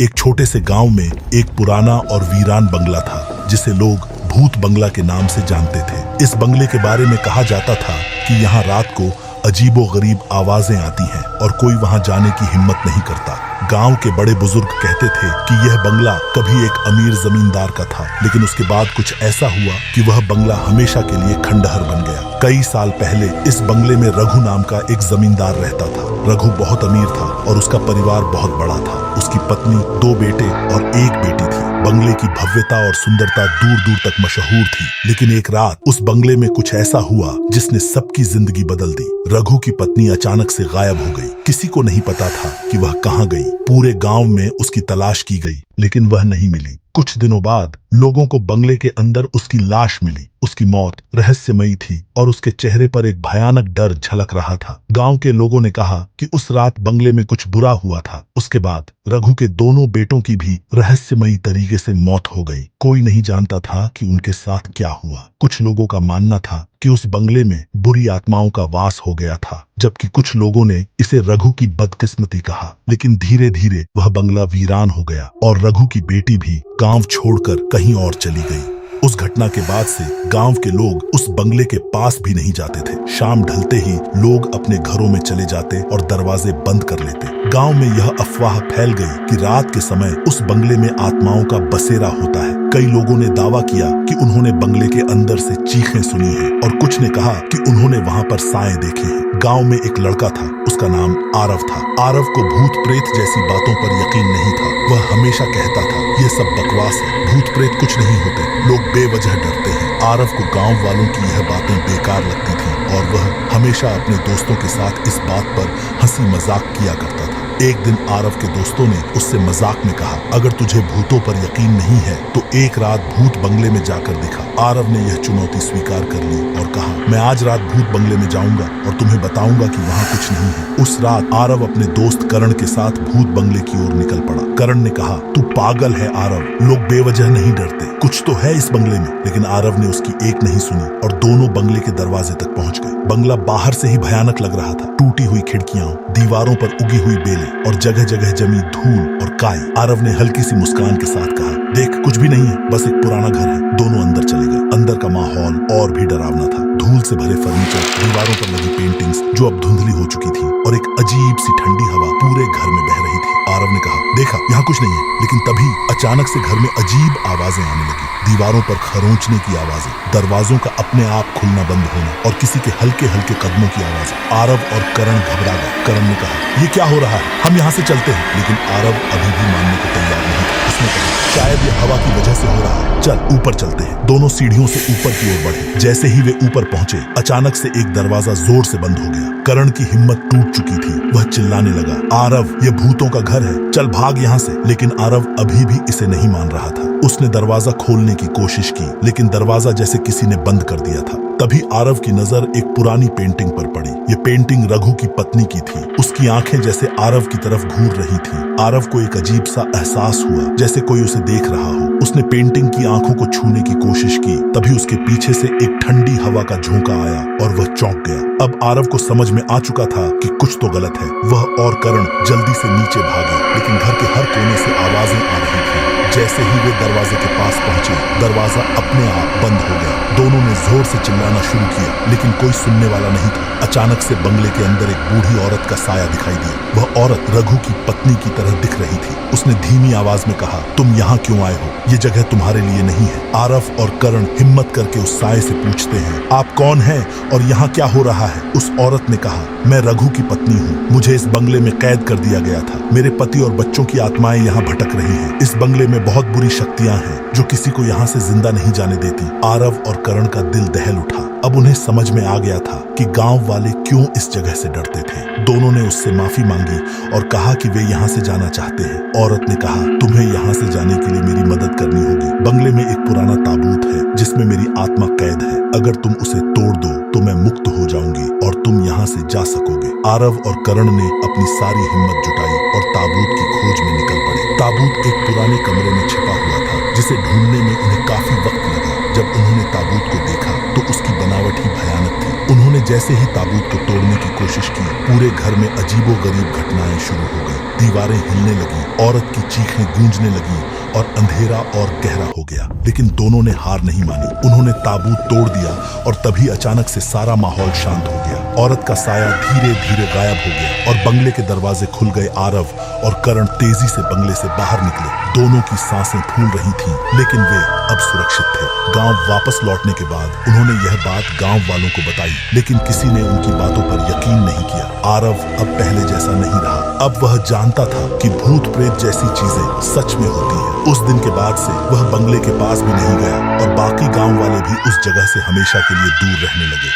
एक छोटे से गांव में एक पुराना और वीरान बंगला था जिसे लोग भूत बंगला के नाम से जानते थे। इस बंगले के बारे में कहा जाता था कि यहाँ रात को अजीबोगरीब आवाजें आती हैं और कोई वहां जाने की हिम्मत नहीं करता। गांव के बड़े बुजुर्ग कहते थे कि यह बंगला कभी एक अमीर जमींदार का था, लेकिन उसके बाद कुछ ऐसा हुआ कि वह बंगला हमेशा के लिए खंडहर बन गया। कई साल पहले इस बंगले में रघु नाम का एक जमींदार रहता था। रघु बहुत अमीर था और उसका परिवार बहुत बड़ा था। उसकी पत्नी, 2 बेटे और 1 बेटी थी। बंगले की भव्यता और सुंदरता दूर दूर तक मशहूर थी, लेकिन एक रात उस बंगले में कुछ ऐसा हुआ जिसने सबकी जिंदगी बदल दी। रघु की पत्नी अचानक से गायब हो गई। किसी को नहीं पता था कि वह कहाँ गई। पूरे गांव में उसकी तलाश की गई, लेकिन वह नहीं मिली। कुछ दिनों बाद लोगों को बंगले के अंदर उसकी लाश मिली। उसकी मौत रहस्यमयी थी और उसके चेहरे पर एक भयानक डर झलक रहा था। गांव के लोगों ने कहा कि उस रात बंगले में कुछ बुरा हुआ था। उसके बाद रघु के दोनों बेटों की भी रहस्यमयी तरीके से मौत हो गई। कोई नहीं जानता था कि उनके साथ क्या हुआ। कुछ लोगों का मानना था कि उस बंगले में बुरी आत्माओं का वास हो गया था, जबकि कुछ लोगों ने इसे रघु की बदकिस्मती कहा। लेकिन धीरे धीरे वह बंगला वीरान हो गया और रघु की बेटी भी गांव छोड़कर कहीं और चली गई। उस घटना के बाद से गांव के लोग उस बंगले के पास भी नहीं जाते थे। शाम ढलते ही लोग अपने घरों में चले जाते और दरवाजे बंद कर लेते। गांव में यह अफवाह फैल गई कि रात के समय उस बंगले में आत्माओं का बसेरा होता है। कई लोगों ने दावा किया कि उन्होंने बंगले के अंदर से चीखें सुनी हैं और कुछ ने कहा कि उन्होंने वहां पर साएं देखे हैं। गांव में एक लड़का था, उसका नाम आरव था। आरव को भूत प्रेत जैसी बातों पर यकीन नहीं था। वह हमेशा कहता था, यह सब बकवास है, भूत प्रेत कुछ नहीं होते, लोग बेवजह डरते हैं। आरव को गांव वालों की यह बातें बेकार लगती थी और वह हमेशा अपने दोस्तों के साथ इस बात पर हंसी मजाक किया करता था। एक दिन आरव के दोस्तों ने उससे मजाक में कहा, अगर तुझे भूतों पर यकीन नहीं है तो एक रात भूत बंगले में जाकर दिखा। आरव ने यह चुनौती स्वीकार कर ली और कहा, मैं आज रात भूत बंगले में जाऊंगा और तुम्हें बताऊंगा कि वहां कुछ नहीं है। उस रात आरव अपने दोस्त करण के साथ भूत बंगले की ओर निकल पड़ा। करण ने कहा, तू पागल है आरव, लोग बेवजह नहीं डरते, कुछ तो है इस बंगले में। लेकिन आरव ने उसकी एक नहीं सुनी और दोनों बंगले के दरवाजे तक पहुंच गए। बंगला बाहर से ही भयानक लग रहा था। टूटी हुई खिड़कियां, दीवारों पर उगी हुई बेलें और जगह जगह जमी धूल और काई। आरव ने हल्की सी मुस्कान के साथ कहा, देख कुछ भी नहीं है, बस एक पुराना घर है। दोनों अंदर चले गए। अंदर का माहौल और भी डरावना था। धूल से भरे फर्नीचर, दीवारों पर लगी पेंटिंग्स जो अब धुंधली हो चुकी थी और एक अजीब सी ठंडी हवा पूरे घर में बह रही थी। आरव ने कहा, देखा यहाँ कुछ नहीं है, लेकिन तभी अचानक से घर में अजीब आवाजें आने लगी। दीवारों पर खरोंचने की आवाजें, दरवाजों का अपने आप खुलना बंद होना और किसी के हल्के हल्के कदमों की आवाजें। आरव और करण घबरा गए। करण ने कहा, ये क्या हो रहा है, हम यहाँ से चलते हैं। लेकिन आरव अभी भी मानने को तैयार नहीं था। उसने कहा, शायद ये हवा की वजह से हो रहा है, चल ऊपर चलते हैं। दोनों सीढ़ियों से ऊपर की ओर बढ़े। जैसे ही वे ऊपर पहुंचे, अचानक से एक दरवाजा जोर से बंद हो गया। करण की हिम्मत टूट चुकी थी। वह चिल्लाने लगा, आरव ये भूतों का घर है, चल भाग यहाँ से। लेकिन आरव अभी भी इसे नहीं मान रहा था। उसने दरवाजा खोलने की कोशिश की, लेकिन दरवाजा जैसे किसी ने बंद कर दिया था। तभी आरव की नजर एक पुरानी पेंटिंग पर पड़ी। ये पेंटिंग रघु की पत्नी की थी। उसकी आंखें जैसे आरव की तरफ घूर रही थी। आरव को एक अजीब सा एहसास हुआ, जैसे कोई उसे देख रहा हो। उसने पेंटिंग की आंखों को छूने की कोशिश की, तभी उसके पीछे से एक ठंडी हवा का झोंका आया और वह चौंक गया। अब आरव को समझ में आ चुका था कि कुछ तो गलत है। वह और करण जल्दी से नीचे भागे, लेकिन घर के हर कोने से आवाजें आ रही थी। जैसे ही वे दरवाजे के पास पहुंचे, दरवाजा अपने आप बंद हो गया। दोनों ने जोर से चिल्लाना शुरू किया, लेकिन कोई सुनने वाला नहीं था। अचानक से बंगले के अंदर एक बूढ़ी औरत का साया दिखाई दिया। वह औरत रघु की पत्नी की तरह दिख रही थी। उसने धीमी आवाज में कहा, तुम यहाँ क्यों आए हो, ये जगह तुम्हारे लिए नहीं है। आरव और करण हिम्मत करके उस साये से पूछते हैं, आप कौन हैं और यहाँ क्या हो रहा है। उस औरत ने कहा, मैं रघु की पत्नी हूँ, मुझे इस बंगले में कैद कर दिया गया था। मेरे पति और बच्चों की आत्माएं यहाँ भटक रही हैं। इस बंगले में बहुत बुरी शक्तियां हैं जो किसी को यहाँ से जिंदा नहीं जाने देती। आरव और करण का दिल दहल उठा। अब उन्हें समझ में आ गया था कि गांव वाले क्यों इस जगह से डरते थे। दोनों ने उससे माफी मांगी और कहा कि वे यहाँ से जाना चाहते हैं। औरत ने कहा, तुम्हें यहाँ से जाने के लिए मेरी मदद करनी होगी। बंगले में एक पुराना ताबूत है जिसमें मेरी आत्मा कैद है। अगर तुम उसे तोड़ दो तो मैं मुक्त हो जाऊंगी और तुम यहाँ से जा सकोगे। आरव और करण ने अपनी सारी हिम्मत जुटाई और ताबूत की खोज में निकल पड़े। ताबूत एक पुराने कमरे में छिपा हुआ था, जिसे ढूंढने में उन्हें काफी वक्त लगा। जब उन्होंने ताबूत को देखा तो उसकी बनावट ही भयानक थी। उन्होंने जैसे ही ताबूत को तोड़ने की कोशिश की, पूरे घर में अजीबोगरीब घटनाएं शुरू हो गई। दीवारें हिलने लगी, औरत की चीखें गूंजने लगी और अंधेरा और गहरा हो गया। लेकिन दोनों ने हार नहीं मानी। उन्होंने ताबूत तोड़ दिया और तभी अचानक से सारा माहौल शांत हो गया। औरत का साया धीरे धीरे गायब हो गया और बंगले के दरवाजे खुल गए। आरव और करण तेजी से बंगले से बाहर निकले। दोनों की सांसें फूल रही थीं, लेकिन वे अब सुरक्षित थे। गांव वापस लौटने के बाद उन्होंने यह बात गांव वालों को बताई, लेकिन किसी ने उनकी बातों पर यकीन नहीं किया। आरव अब पहले जैसा नहीं रहा। अब वह जानता था कि भूत प्रेत जैसी चीजें सच में होती हैं। उस दिन के बाद से वह बंगले के पास भी नहीं गया और बाकी गांव वाले भी उस जगह से हमेशा के लिए दूर रहने लगे।